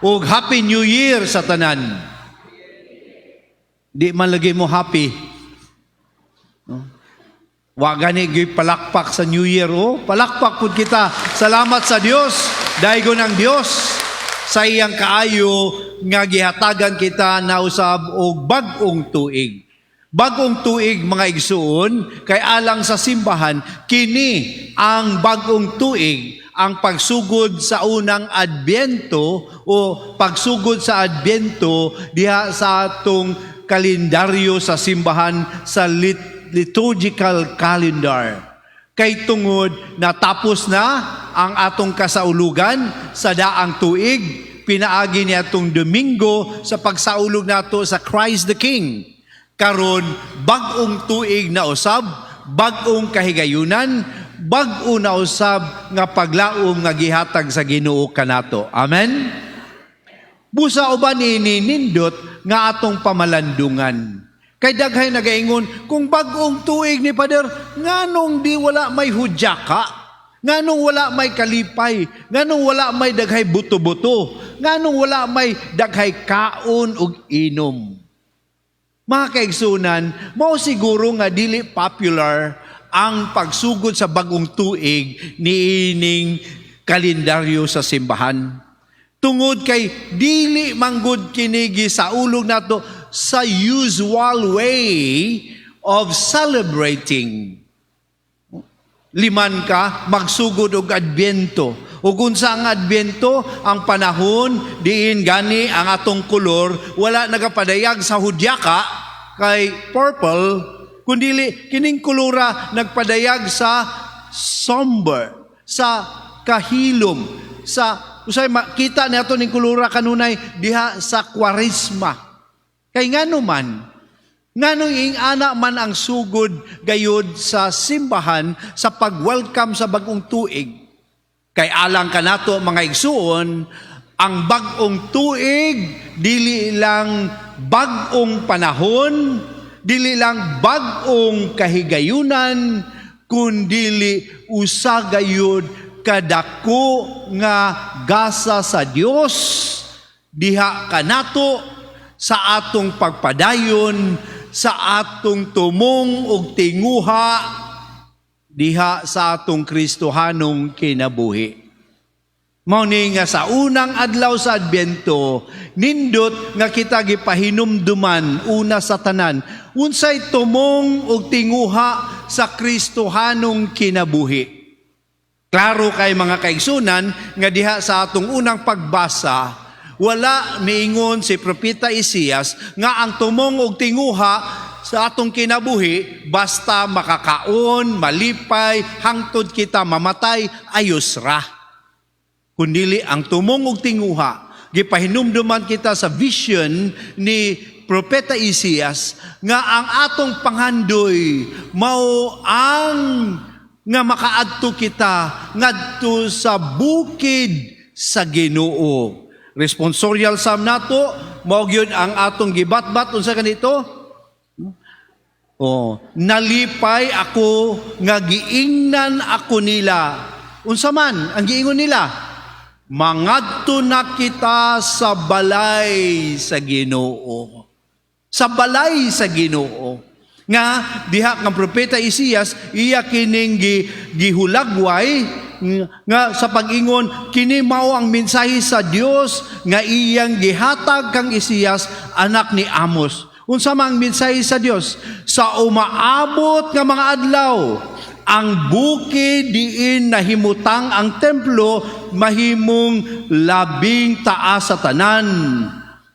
ug Happy New Year sa tanan. Di man lagi mo happy. Wa gani gyud palakpak sa New Year. Palakpak pud kita. Salamat sa Dios. Daigo ng Dios sa iyang kaayo nga gihatagan kita na usab og bag-ong tuig. Bagong tuig, mga igsuon, kay alang sa simbahan, kini ang bagong tuig, ang pagsugod sa unang Adbyento o pagsugod sa Adbyento diha sa atong kalendaryo sa simbahan sa liturgical calendar. Kay tungod na tapos na ang atong kasaulugan sa daang tuig, pinaagi niya atong Domingo sa pagsaulog nato sa Christ the King. Karon bag-ong tuig na usab, bag-ong kahigayunan, bag-o na usab nga paglaom nga gihatag sa Ginoo kanato. Amen. Busa uban ini nindot nga atong pamalandungan. Kay daghay nagaingon, kung bag-ong tuig ni Pader, nganong di wala may hudyaka, nganong wala may kalipay, nganong wala may daghay buto-buto, nganong wala may daghay kaon ug inom. Mga kaigsunan, mao siguro nga dili popular ang pagsugod sa bagong tuig niining kalendaryo sa simbahan. Tungod kay dili manggod kinigi sa ulog nato sa usual way of celebrating. Liman ka, magsugod og Adbyento. Ug unsa ang Adbyento, ang panahon diin gani ang atong kolor wala nagapadayag sa hudyaka kay purple, kundi kining kolora nagpadayag sa somber, sa kahilom, sa usay makita nato ning kolora kanunay diha sa Kwaresma. Kay ngano man, nganong ingana man ang sugod gayud sa simbahan sa pag-welcome sa bagong tuig. Kay alang kanato mga igsuon, ang bagong tuig dili lang bagong panahon, dili lang bagong kahigayunan, kundi usa gayud kadako nga gasa sa Dios diha kanato sa atong pagpadayon, sa atong tumong ug tinguha diha sa atong Kristohanong kinabuhi. Mao ni nga sa unang adlaw sa Adbyento, nindot nga kita gipahinumduman una sa tanan, unsay tumong ug tinguha sa Kristohanong kinabuhi. Klaro kay mga kaigsunan nga diha sa atong unang pagbasa, wala miingon si Propeta Isias nga ang tumong ug tinguha sa atong kinabuhi basta makakaon, malipay, hangtod kita mamatay, ayos ra. Kundili ang tumong ug tinguha, gipahinumduman kita sa vision ni Propeta Isias nga ang atong panghandoy mao ang nga makaadto kita ngadto sa bukid sa Ginoo. Responsorial psalm nato, mao gyud ang atong gibatbat unsa kanito? Nalipay ako nga giingnan ako nila. Unsa man ang giingon nila? Mangadto na kita sa balay sa Ginoo. Sa balay sa Ginoo. Nga diha nga propeta Isias iya kining gihulagway nga sa pag-ingon kini mao ang mensahe sa Dios nga iyang gihatag kang Isias anak ni Amos. Unsa man ang mensahe sa Dios? Sa umaabot nga mga adlaw, ang bukid diin nahimutang ang templo mahimong labing taas sa tanan.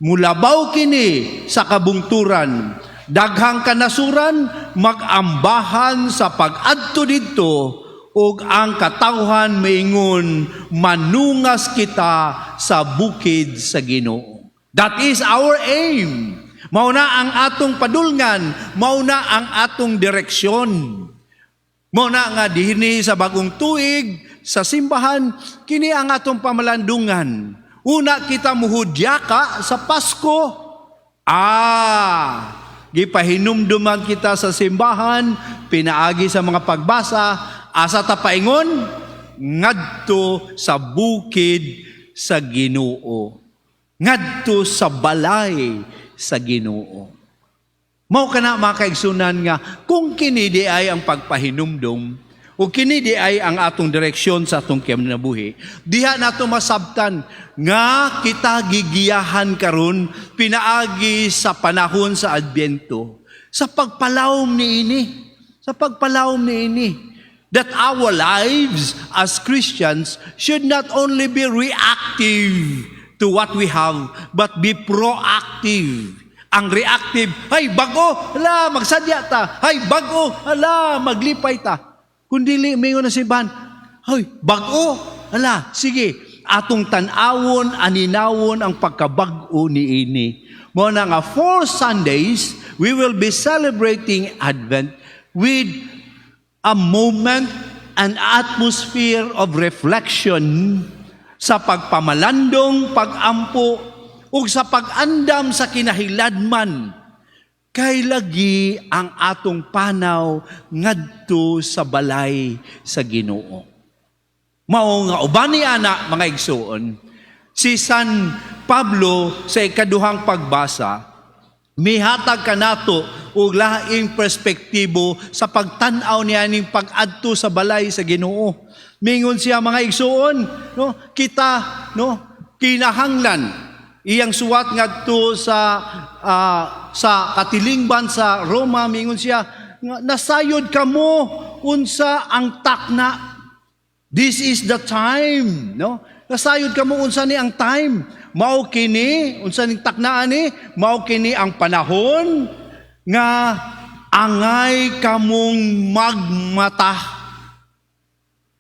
Mulabaw kini sa kabungturan. Daghang kanasuran magambahan sa pag-adto didto ug ang katawhan maingon manungas kita sa bukid sa Ginoo. That is our aim. Mao na ang atong padulngan, mao na ang atong direksyon. Mao na nga dinhi sa bagong tuig sa simbahan kini ang atong pamalandungan. Una kita muhudyaka sa Pasko. Gipahinumduman kita sa simbahan, pinaagi sa mga pagbasa, asa ta paingon ngadto sa bukid sa Ginoo. ngadto sa balay sa Ginoo. Mao kana mga kaigsunan nga kung kini di ay ang pagpahinumdom o kini di ay ang atong direksyon sa atong kinabuhi, diha nato masabtan nga kita gigiyahan karon pinaagi sa panahon sa Adbyento sa pagpalawom niini, that our lives as Christians should not only be reactive to what we have, but be proactive. Ang reactive, hay bago, hala, magsadya ta. Hay bago, hala, maglipay ta. Kundi mingon na si Ban, hay bago, hala, sige, atong tanawon, aninawon ang pagkabag-o niini. Mo na nga 4 Sundays, we will be celebrating Advent with a moment, an atmosphere of reflection sa pagpamalandong, pagampo, ug sa pag-andam sa kinahiladman, kay lagi ang atong panaw ngadto sa balay sa Ginoo. Mao nga uban ni ana mga igsoon, si San Pablo sa ikaduhang pagbasa, mihatag kanato og laing perspektibo sa pagtan-aw niya ning pag-adto sa balay sa Ginoo. Mingon siya mga igsoon, no, kita kinahanglan iyang suwat ngadto sa katilingban sa Roma, mingon siya, nasayod kamo unsa ang takna. This is the time, no? Nasayod kamo unsa ni ang time. Mao kini unsa ning takna ani? Mao kini ang panahon nga angay kamong magmata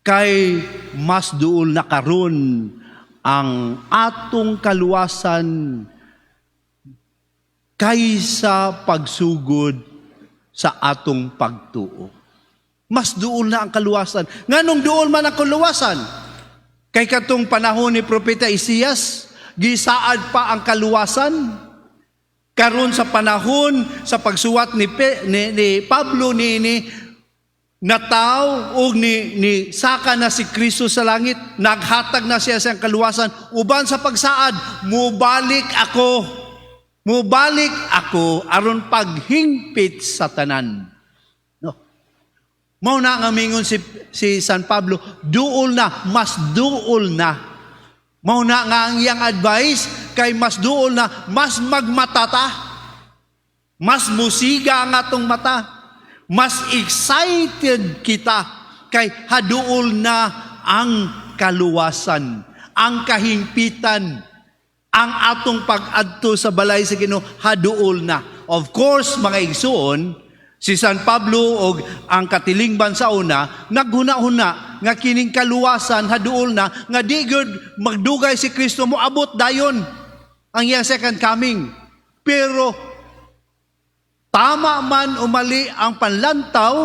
kay mas duol na karon ang atong kaluwasan kaysa pagsugod sa atong pagtuo. Mas duol na ang kaluwasan. Nganong duol man ang kaluwasan? Kay katong panahon ni Propeta Isaias, gisaad pa ang kaluwasan. Karon sa panahon sa pagsuwat ni Pablo ni nataw o ni saka na si Kristo sa langit, naghatag na siya sa kaluwasan, uban sa pagsaad, mubalik ako aron paghingpit sa tanan. No. Mao na nga mingon si San Pablo, duol na, mas duol na. Mao na nga ang iyang advice, kay mas duol na, mas magmatata, mas musiga ang atong mata, mas excited kita kay haduol na ang kaluwasan, ang kahingpitan, ang atong pag-adto sa balay sa Ginoo haduol na. Of course, mga igsoon, si San Pablo o ang katilingban sa una, naghuna-huna nga kining kaluwasan haduol na, nga di gud magdugay si Kristo mo abot dayon ang iyang second coming. Pero tama man o mali ang panlantaw,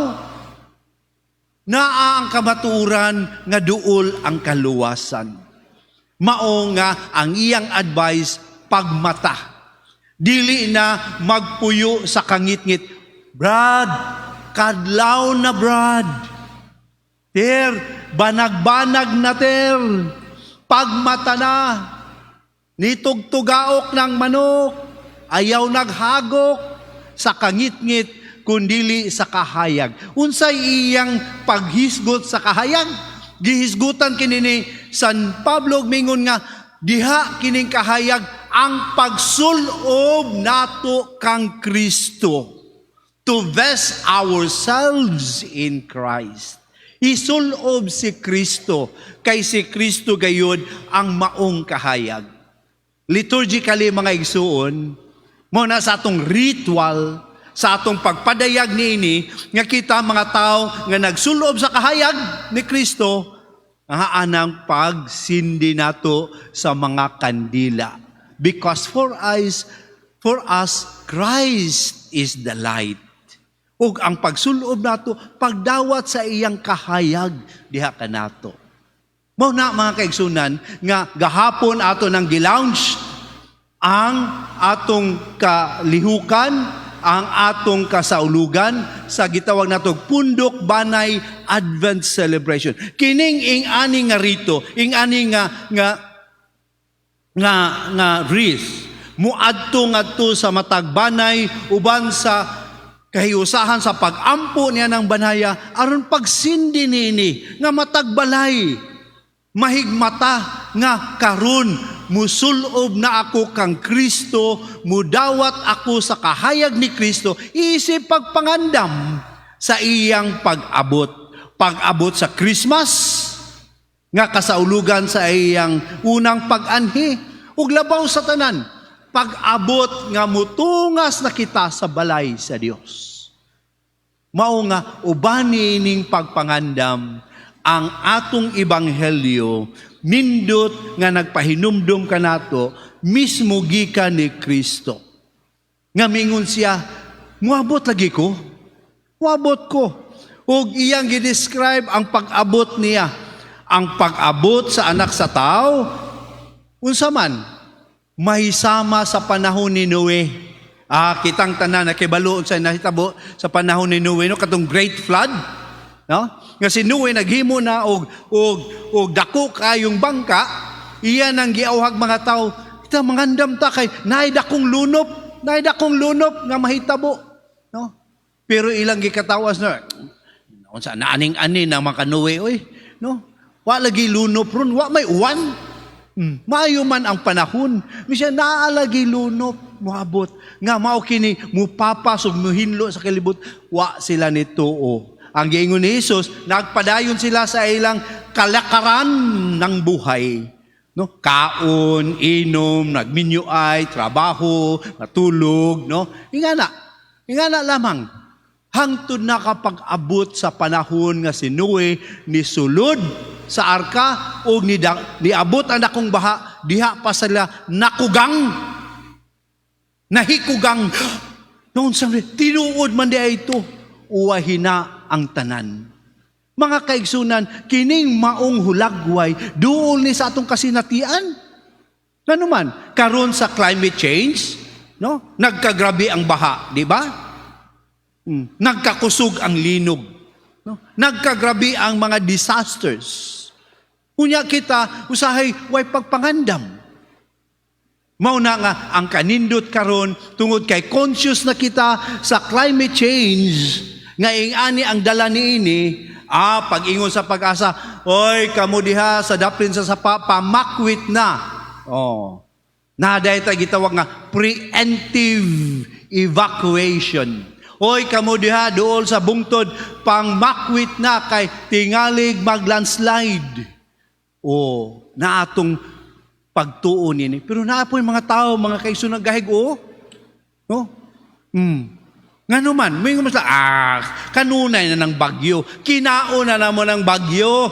naa ang kamatuoran nga duol ang kaluwasan. Mao nga ang iyang advice, pagmata. Dili na magpuyo sa kangit-ngit. Brad, kadlaw na brad. Ter, banag-banag na ter. Pagmata na. Nitugtugaok ng manok. Ayaw naghagok sa kangit-ngit, kundili sa kahayag. Unsay iyang paghisgot sa kahayag? Gihisgutan kini ni San Pablo, mingon nga, diha kining kahayag ang pagsulob nato kang Kristo, to vest ourselves in Christ. Isulob si Kristo, kay si Kristo gayud ang maong kahayag. Liturgically, mga igsuon, mo na sa atong ritual, sa atong pagpadayag niini, nga kita mga tao nga nagsulob sa kahayag ni Kristo, nga anang pagsindi nato sa mga kandila. Because for us, Christ is the light. Ug ang pagsulob nato, pagdawat sa iyang kahayag, diha ka nato. Mao na mga kaigsunan, nga gahapon ato nang gilaunch ang atong kalihukan, ang atong kasaulugan sa gitawag natong Pundok Banay Advent Celebration. Kining ing-ani nga rito, ing-ani nga nga wreath muadto ngadto sa matag banay uban sa kahiusahan sa pagampo niya ng banaya aron pagsindi niini nga matag balay mahigmata nga karon musulob na ako kang Kristo, mudawat ako sa kahayag ni Kristo, isip pagpangandam sa iyang pag-abot. Pag-abot sa Christmas, nga kasaulugan sa iyang unang pag-anhi, ug labaw sa tanan, pag-abot nga mutungas na kita sa balay sa Dios. Mao nga ubani ning pagpangandam ang atong ebanghelyo nindot nga nagpahinumdum kanato mismo gikan ni Kristo. Nga mingon siya, muabot lagi ko. Muabot ko. Ug iyang gidescribe ang pag-abot niya. Ang pag-abot sa anak sa tao, unsa man, mahisama sa panahon ni Noe. Kitang tanan na kibalo sa nahitabo sa panahon ni Noe, no? Katong great flood. No? Nga si Noe naghimo na og dako kayong bangka, iyan ang giawhag mga tao. Kita mangandam ta kay naay dakong lunop nga mahitabo, no? Pero ilang gikatawas na unsa naaning-ani na mga Noe oy, no? Wa lagi lunop ron, wa may uwan. Maayo man ang panahon, misya naalagi lunop moabot nga mao kini mupapas ug muhinlo sa kalibot, wa sila nituo. Ang giingon ni Jesus, nagpadayon sila sa ilang kalakaran ng buhay. No? Kaon, inom, nagminyuay, trabaho, matulog. No? Ingana lamang. Hangtod na kapag abot sa panahon nga si Noe ni sulod sa arka o niabot ang akong baha, diha pa sila nakugang. Nahikugang. Noon sabi, tinuod man diya ito. Uwahina ang tanan. Mga kaigsunan, kining maong hulagway, duol ni sa atong kasinatian. Ano man, karon sa climate change, no? Nagkagrabe ang baha, di ba? Nagkakusog ang linog. No? Nagkagrabe ang mga disasters. Unya kita, usahay, way pagpangandam. Mauna nga, ang kanindot karon tungod kay conscious na kita sa climate change, nga ingani ang dala niini, pag-ingon sa pag-asa, oy, kamo diha sa daplin sa sapa, pamakwit na. Naday ta gitawag nga preemptive evacuation. Oy, kamo diha dool sa bungtod, pangmakwit na kay tingalig maglandslide. Na atong pagtuon nini. Pero naapoy mga tao, mga kaigsunan gahig, no? Ngano man, may gumasla, kanunay na ng bagyo. Kinauna na mo ng bagyo.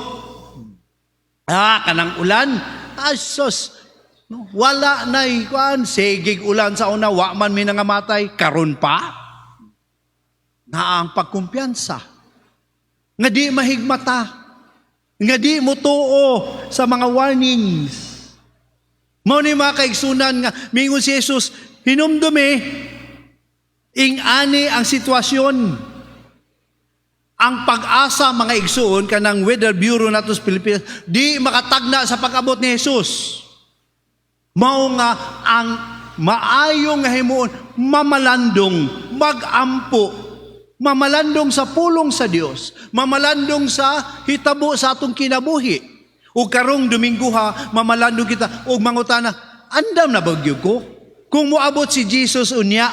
Kanang ulan. Sos, no? Wala na ikuan. Segig ulan sa una, wa man minangamatay. Karon pa. Na ang pagkumpiyansa. Nga di mahigmata. Nga di mutuo sa mga warnings. Mao ni mga kaigsunan nga, mingon si Jesus, hinumdumi, ing-ani ang sitwasyon. Ang pag-asa, mga igsuon, kanang Weather Bureau nato sa Pilipinas, di makatagna sa pag-abot ni Jesus. Mao nga ang maayong nga himuon, mamalandong, mag-ampo, mamalandong sa pulong sa Dios, mamalandong sa hitabo sa atong kinabuhi. O karong Domingo mamalandong kita, o mangutana, andam na bagyo ko? Kung moabot si Jesus unya,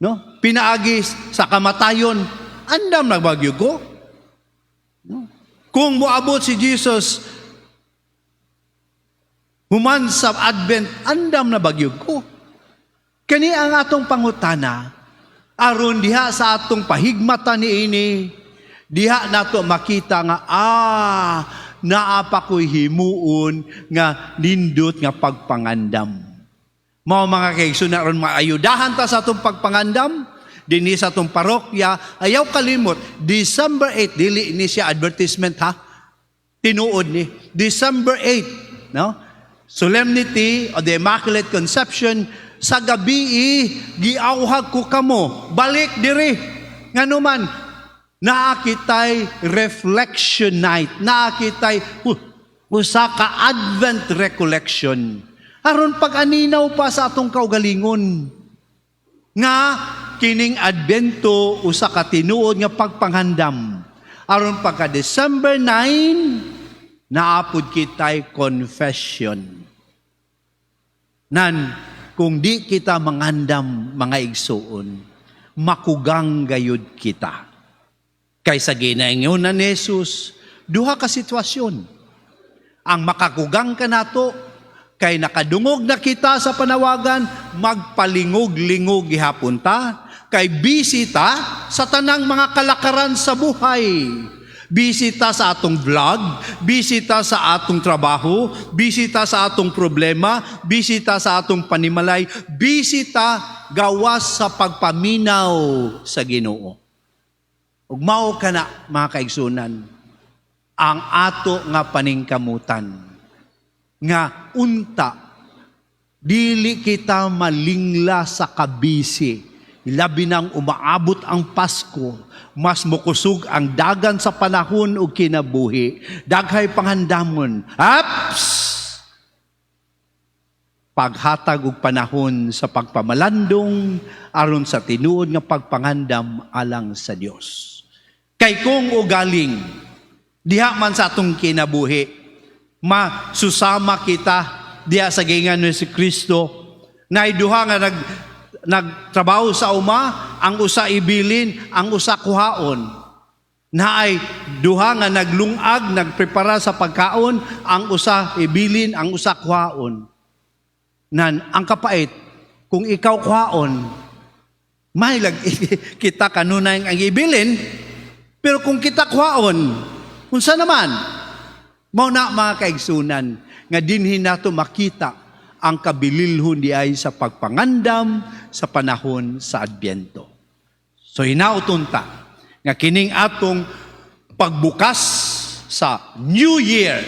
no? Pinaagi sa kamatayon, andam na bagyo ko? No? Kung moabot si Jesus human sa Advent, andam na bagyo ko? Kani ang atong pangutana, aron diha sa atong pahigmata niini, diha nato makita nga, naapa ko'y himuon nga nindot nga pagpangandam. Mao mga kaigsunan aron maayudahan ta sa atong pagpangandam dinhi sa atong parokya. Ayaw kalimot, December 8 dili ni siya advertisement tinuod ni December 8, no? Solemnity of the Immaculate Conception. Sa gabi giawhag ko kamo balik diri ngano man naakitay reflection night, naakitay usa ka Advent recollection. Aron pag-aninaw pa sa atong kaugalingon nga kining Adbento usa ka tinuod nga pagpanghandam. Aron pagka December 9 naapod kitay confession. Nan kung di kita mangandam mga igsuon, makugang gayud kita. Kaysa ginaingon ni Jesus, duha ka sitwasyon. Ang makakugang ka nato, kay nakadungog na kita sa panawagan, magpalingog-lingog gihapon ta, kay bisita sa tanang mga kalakaran sa buhay. Bisita sa atong vlog, bisita sa atong trabaho, bisita sa atong problema, bisita sa atong panimalay, bisita gawas sa pagpaminaw sa Ginoo. Ug mao kana mga kaigsunan, ang ato nga paningkamutan nga unta dili kita malingla sa kabisi, labi nang umaabot ang Pasko, mas mukusog ang dagan sa panahon ug kinabuhi, daghay panghandamon, paghatag og panahon sa pagpamalandong aron sa tinuod nga pagpangandam alang sa Dios. Kay kung ugaling diha man sa atong kinabuhi, masusama kita diha sa gingan ni si Kristo, na duha nga nagtrabaho sa uma, ang usa ibilin, ang usa kuhaon. Naay duha nga naglungag, nagprepara sa pagkaon, ang usa ibilin, ang usa kuhaon. Nan ang kapait, kung ikaw kuhaon, mahilag kita kanunay ang ibilin, pero kung kita kuhaon, unsa naman? Mao na mga kaigsunan, nga dinhi nato makita ang kabililhon di ay sa pagpangandam sa panahon sa Adbyento. So hinauton ta nga kining atong pagbukas sa New Year,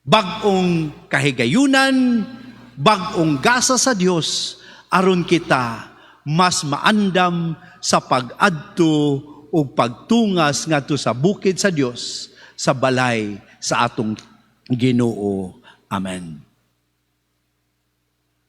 bag-ong kahigayunan, bag-ong gasa sa Dios, aron kita mas maandam sa pag-adto o pagtungas ngadto sa bukid sa Dios, sa balay sa atong Ginoo. Amen.